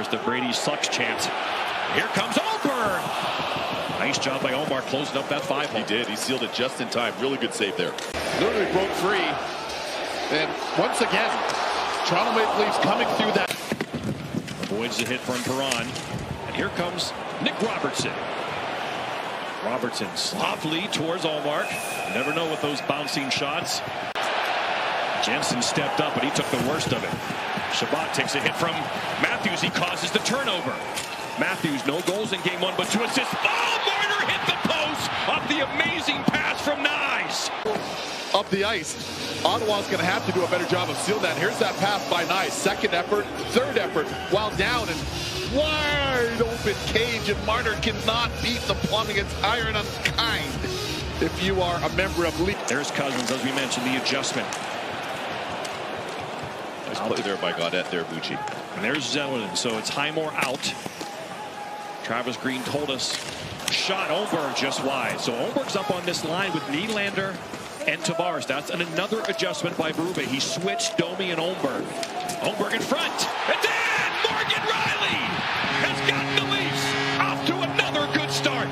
There's the Brady sucks chance. Here comes Oberg. Nice job by Omar closing up that 5-hole. He did. He sealed it just in time. Really good save there. Literally broke free. And once again, Toronto Maple Leafs coming through that. Avoids the hit from Perron. And here comes Nick Robertson. Robertson softly towards Allmark. Never know with those bouncing shots. Jensen stepped up, but he took the worst of it. Shabbat takes a hit from Matthews. He causes the turnover. Matthews, no goals in game 1, but 2 assists. Oh, Marner hit the post off the amazing pass from Nyes. Up the ice. Ottawa's going to have to do a better job of sealing that. Here's that pass by Nyes. Second effort, third effort, while down and wide open cage, and Marner cannot beat the plumbing. It's iron unkind if you are a member of Leafs. There's Cousins, as we mentioned, the adjustment. Nice play there by Gaudette there, Bucci. And there's Zellerman, so it's Highmore out. Travis Green told us, shot Oberg just wide. So Oberg's up on this line with Nylander and Tavares. That's another adjustment by Berube. He switched Domi and Oberg. Oberg in front. And then Morgan Riley has gotten the Leafs off to another good start.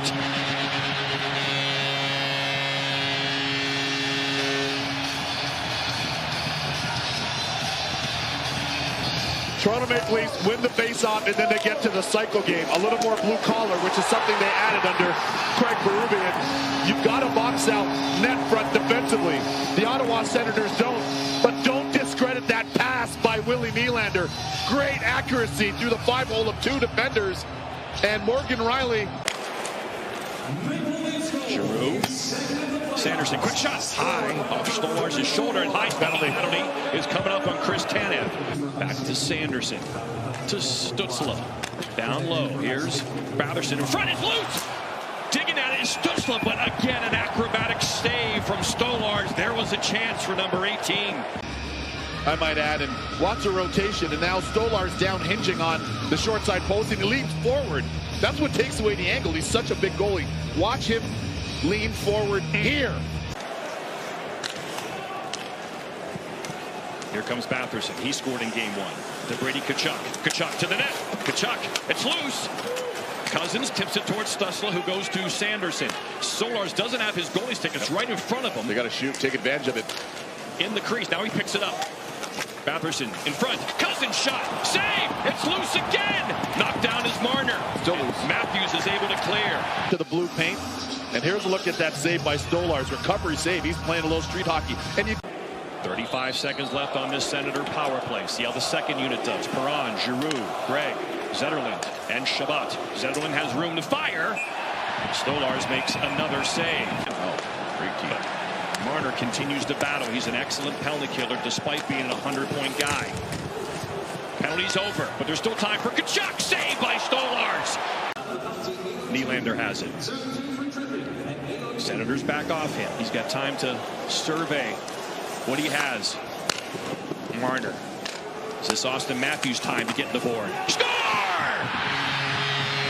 Toronto Maple Leafs win the face-off, and then they get to the cycle game. A little more blue-collar, which is something they added under Craig Berube. And you've got to box out net front defensively. The Ottawa Senators don't. But don't discredit that pass by Willie Nylander. Great accuracy through the 5-hole of 2 defenders. And Morgan Riley. Giroux. Sanderson, quick shot, high off Stolarz' shoulder, and high penalty is coming up on Chris Tanev. Back to Sanderson, to Stützle, down low. Here's Batherson in front, it's loose. Digging at it is Stützle, but again an acrobatic save from Stolarz. There was a chance for number 18. I might add, and lots of rotation, and now Stolarz down hinging on the short side post, and he leaps forward. That's what takes away the angle. He's such a big goalie. Watch him lean forward here. Here comes Batherson. He scored in game 1. To Brady Tkachuk. Tkachuk to the net. Tkachuk, it's loose. Cousins tips it towards Stützle, who goes to Sanderson. Stolarz doesn't have his goalie stick. It's right in front of him. They got to shoot, take advantage of it. In the crease. Now he picks it up. Batherson in front. Cousins shot. Save. It's loose again. Knocked down is Marner. Still loose. Matthews is able to clear. To the blue paint. And here's a look at that save by Stolarz. Recovery save. He's playing a little street hockey. And 35 seconds left on this Senator power play. See how the second unit does. Perron, Giroux, Gregg, Zetterlund, and Shabbat. Zetterlund has room to fire. Stolarz makes another save. Oh, great team. Marner continues to battle. He's an excellent penalty killer despite being a 100-point guy. Penalty's over, but there's still time for Tkachuk. Saved by Stolarz. Nylander has it. Senators back off him. He's got time to survey what he has. Marner. Is this Austin Matthews' time to get the board? Score!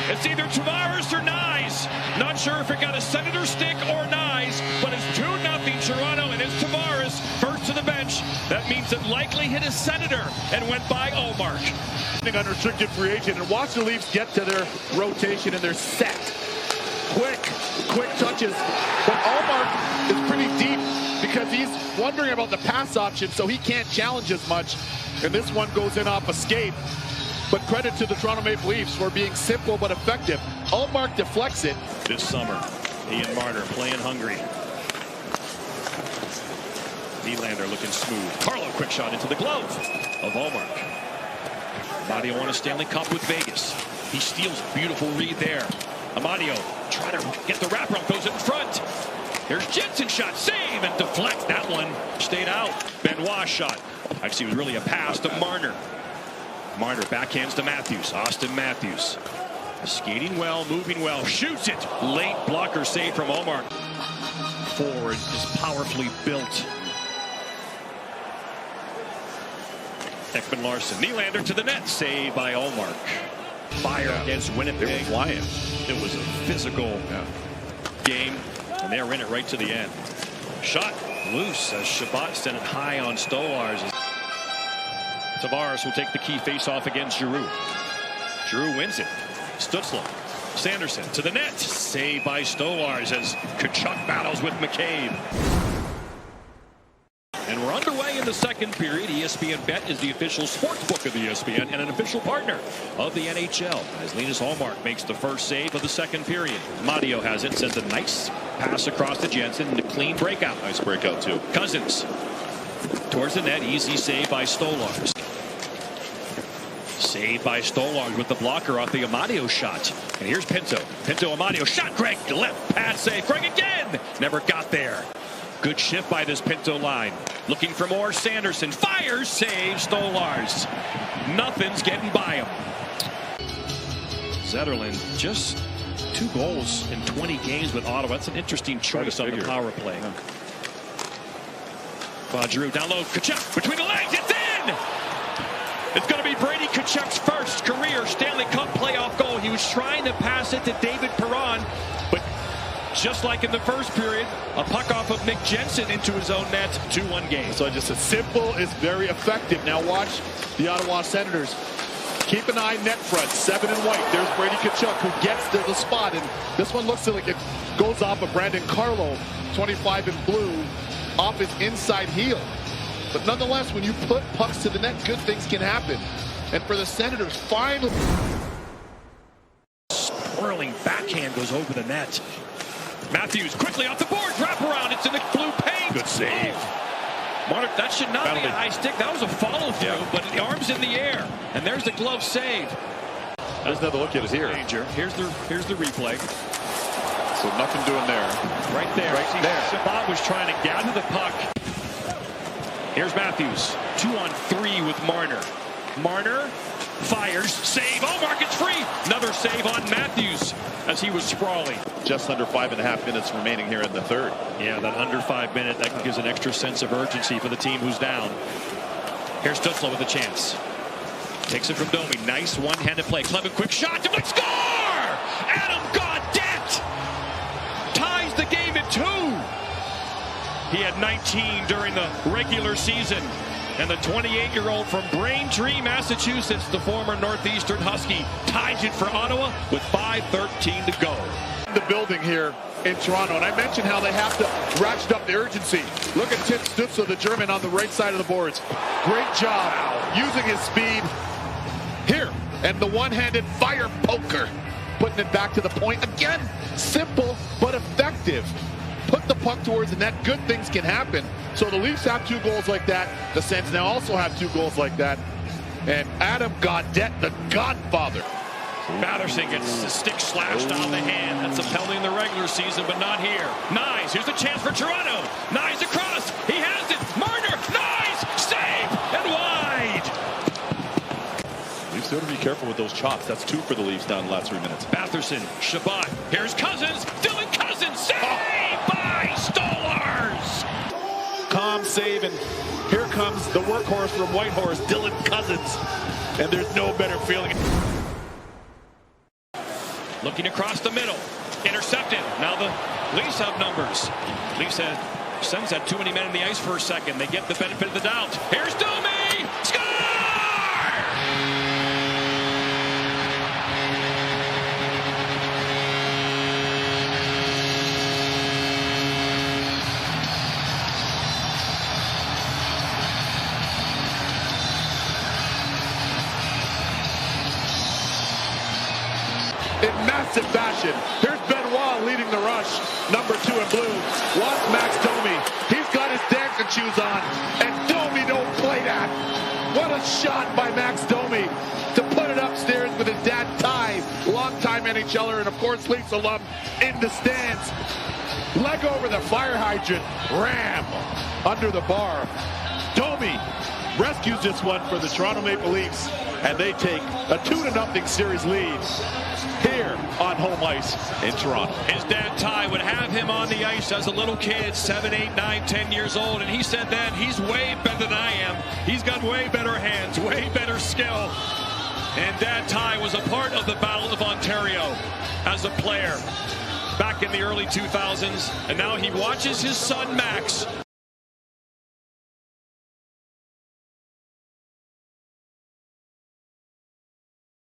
It's either Tavares or Nyes. Not sure if it got a Senator stick or Nyes, but it's 2-0 Toronto, and it's Tavares first to the bench. That means it likely hit a Senator and went by Allmark. Unrestricted free agent, and watch the Leafs get to their rotation and their set. Quick touches, but Allmark is pretty deep because he's wondering about the pass option, so he can't challenge as much. And this one goes in off a skate. But credit to the Toronto Maple Leafs for being simple but effective. Allmark deflects it. This summer, he and Marner playing hungry. Nylander looking smooth. Carlo quick shot into the glove of Allmark. Amadio won a Stanley Cup with Vegas. He steals a beautiful read there. Amadio trying to get the wraparound, goes in front. There's Jensen shot, save, and deflect. That one stayed out. Benoit shot. Actually, it was really a pass to Marner. Marner backhands to Matthews. Austin Matthews. Skating well, moving well, shoots it. Late blocker save from Allmark. Forward is powerfully built. Ekman Larson. Nylander to the net. Save by Allmark. Fire against Winnipeg. They were flying. It was a physical game, and they were in it right to the end. Shot loose as Shabbat sent it high on Stolarz. Tavares will take the key face-off against Giroux. Drew wins it. Stützle. Sanderson to the net. Saved by Stolarz as Tkachuk battles with McCabe. And we're underway in the second period. ESPN Bet is the official sports book of ESPN and an official partner of the NHL. As Linus Ullmark makes the first save of the second period. Mario has it, sends a nice pass across to Jensen and a clean breakout. Nice breakout too. Cousins towards the net. Easy save by Stolarz. Saved by Stolarz with the blocker off the Amadio shot. And here's Pinto. Pinto, Amadio shot. Greg left pass save. Greg again. Never got there. Good shift by this Pinto line. Looking for more. Sanderson fires, saves Stolarz. Nothing's getting by him. Zetterlund just 2 goals in 20 games with Ottawa. That's an interesting choice on the power play. Yeah. Drew down low. Tkachuk between the legs. It's in. It's going to be Brady Tkachuk's first career Stanley Cup playoff goal. He was trying to pass it to David Perron, but just like in the first period, a puck off of Nick Jensen into his own net. 2-1 game. So just as simple is very effective. Now watch the Ottawa Senators. Keep an eye net front. 7 in white. There's Brady Tkachuk who gets to the spot. And this one looks like it goes off of Brandon Carlo. 25 in blue off his inside heel. But nonetheless, when you put pucks to the net, good things can happen. And for the Senators, finally. Swirling backhand goes over the net. Matthews quickly off the board. Wrap around. It's in the blue paint. Good save. Mark, that should not be a high stick. That was a follow through, yeah. But the arm's in the air. And there's the glove save. There's another look at it here. Danger. Here's the replay. So nothing doing there. Right there. Right there. Shabbat was trying to gather the puck. Here's Matthews. 2-on-3 with Marner. Marner fires. Save. Oh, Market's free. Another save on Matthews as he was sprawling. Just under 5.5 minutes remaining here in the third. Yeah, that under 5 minute, that gives an extra sense of urgency for the team who's down. Here's Stützle with a chance. Takes it from Domi. Nice one-handed play. Clever quick shot. Deflect. Score! Adam Gaudette ties the game at 2. He had 19 during the regular season. And the 28-year-old from Braintree, Massachusetts, the former Northeastern Husky, ties it for Ottawa with 5:13 to go. The building here in Toronto, and I mentioned how they have to ratchet up the urgency. Look at Tim Stützle, the German, on the right side of the boards. Great job using his speed here, and the one-handed fire poker, putting it back to the point. Again, simple but effective. Put the puck towards the net. Good things can happen. So the Leafs have 2 goals like that. The Sens now also have 2 goals like that. And Adam Gaudette, the Godfather. Batherson gets the stick slashed on the hand. That's a penalty in the regular season, but not here. Nyes, here's a chance for Toronto. Nyes across. He has it. Marner. Nyes. Save. And wide. Leafs have to be careful with those chops. That's 2 for the Leafs down the last 3 minutes. Batherson. Shabbat. Here's Cousins. Dylan Cousins. Save by Stolarz. Calm save, and here comes the workhorse from Whitehorse, Dylan Cousins. And there's no better feeling. Looking across the middle. Intercepted. Now the Leafs have numbers. Leafs Sens had too many men in the ice for a second. They get the benefit of the doubt. Here's Domi. Score! In massive fashion. Here's Benoit leading the rush. Number 2 in blue. Watch Max Domi. He's got his dancing shoes on. And Domi don't play that. What a shot by Max Domi to put it upstairs with his dad, Ty. Longtime NHLer and, of course, Leafs alum in the stands. Leg over the fire hydrant. Ram under the bar. Domi rescues this one for the Toronto Maple Leafs. And they take a 2-0 series lead here on home ice in Toronto. His dad, Ty, would have him on the ice as a little kid, 7, 8, 9, 10 years old. And he said then, he's way better than I am. He's got way better hands, way better skill. And Dad Ty was a part of the Battle of Ontario as a player back in the early 2000s. And now he watches his son, Max,